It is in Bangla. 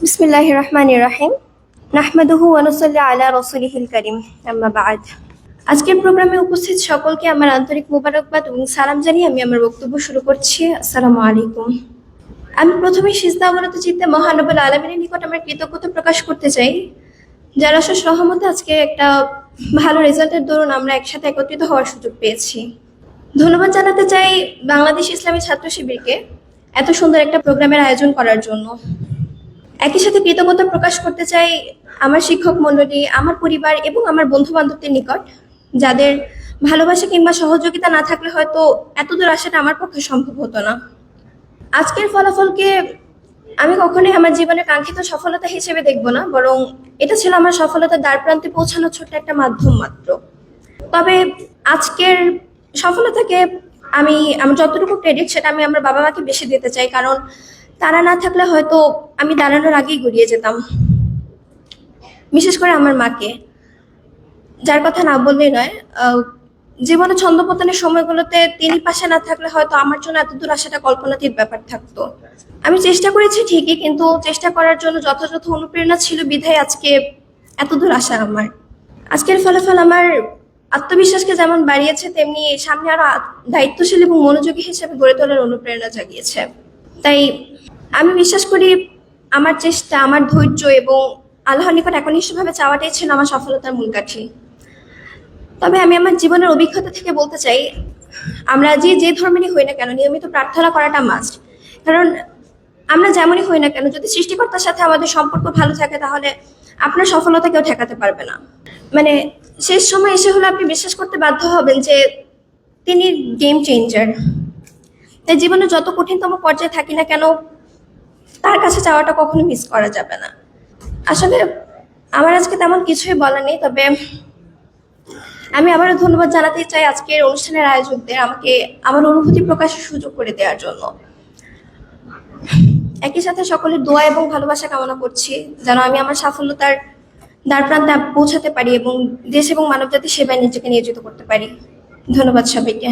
বিসমিল্লাহির রহমানির রহিম। নাহমাদুহু ওয়া নুসাল্লি আলা রাসূলিহিল কারীম। আম্মা বা'দ। আজকের প্রোগ্রামে উপস্থিত সকলকে আমার আন্তরিক মোবারকবাদ এবং সালাম জানিয়ে আমি আমার বক্তব্য শুরু করছি। আসসালামু আলাইকুম। আমি প্রথমে সিজদা অবনত চিত্তে মহান রব্বুল আলামিনের নিকট আমার কৃতজ্ঞতা প্রকাশ করতে চাই, যার অশেষ রহমতে আজকে একটা ভালো রেজাল্টের দরুন আমরা একসাথে একত্রিত হওয়ার সুযোগ পেয়েছি। ধন্যবাদ জানাতে চাই বাংলাদেশ ইসলামী ছাত্র শিবিরকে এত সুন্দর একটা প্রোগ্রামের আয়োজন করার জন্য। একই সাথে কৃতজ্ঞতা প্রকাশ করতে চাই আমার শিক্ষক মণ্ডলী, আমার পরিবার এবং আমার বন্ধু বান্ধবদের নিকট, যাদের ভালোবাসা কিংবা সহযোগিতা না থাকলে হয়তো এতদূর আসাটা আমার পক্ষে সম্ভব হতো না। আজকের ফলাফলকে আমি কখনোই আমার জীবনের কাঙ্ক্ষিত সফলতা হিসেবে দেখব না, বরং এটা ছিল আমার সফলতার দ্বার প্রান্তে পৌঁছানোর ছোট্ট একটা মাধ্যম মাত্র। তবে আজকের সফলতাকে আমি আমার যতটুকু ক্রেডিট সেটা আমি আমার বাবা মাকে বেশি দিতে চাই, কারণ তারা না থাকলে হয়তো আমি দাঁড়ানোর আগেই গড়িয়ে যেতাম। বিশেষ করে আমার মাকে, যার কথা না বললেই নয়। জীবনে ছন্দপতনের সময়গুলোতে তিনি পাশে না থাকলে হয়তো আমার জন্য এতদূর আসাটা কল্পনাতীত ব্যাপার থাকতো। আমি চেষ্টা করেছি ঠিকই, কিন্তু চেষ্টা করার জন্য যথাযথ অনুপ্রেরণা ছিল বিধায় আজকে এতদূর আসা আমার। আজকের ফলাফল আমার আত্মবিশ্বাসকে যেমন বাড়িয়েছে, তেমনি সামনে আরো দায়িত্বশীল এবং মনোযোগী হিসেবে গড়ে তোলার অনুপ্রেরণা জাগিয়েছে। তাই আমি বিশ্বাস করি আমার চেষ্টা, আমার ধৈর্য এবং আল্লাহর নিকট একনিষ্ঠভাবে চাওয়াটাই ছিল আমার সফলতার মূল কাঠি। তবে আমি আমার জীবনের অভিজ্ঞতা থেকে বলতে চাই, আমরা যে ধর্মেরই হই না কেন নিয়মিত প্রার্থনা করাটা মাস্ট। কারণ আমরা যেমনই হই না কেন, যদি সৃষ্টিকর্তার সাথে আমাদের সম্পর্ক ভালো থাকে তাহলে আপনার সফলতা কেউ ঠেকাতে পারবে না। মানে শেষ সময় এসে হলে আপনি বিশ্বাস করতে বাধ্য হবেন যে তিনি গেম চেঞ্জার। তাই জীবনে যত কঠিনতম পর্যায়ে থাকি না কেন, তার কাছে যাওয়াটা কখনো মিস করা যাবে না। আসলে আমার আজকে তেমন কিছুই বলার নেই, তবে আমি আবারও ধন্যবাদ জানাতে চাই আজকের অনুষ্ঠানের আয়োজকদের আমাকে আমার অনুভূতি প্রকাশের সুযোগ করে দেওয়ার জন্য। একই সাথে সকলের দোয়া এবং ভালোবাসা কামনা করছি যেন আমি আমার সফলতার দ্বার প্রান্তে পৌঁছাতে পারি এবং দেশ এবং মানবজাতির সেবায় নিজেকে নিয়োজিত করতে পারি। ধন্যবাদ সবাইকে।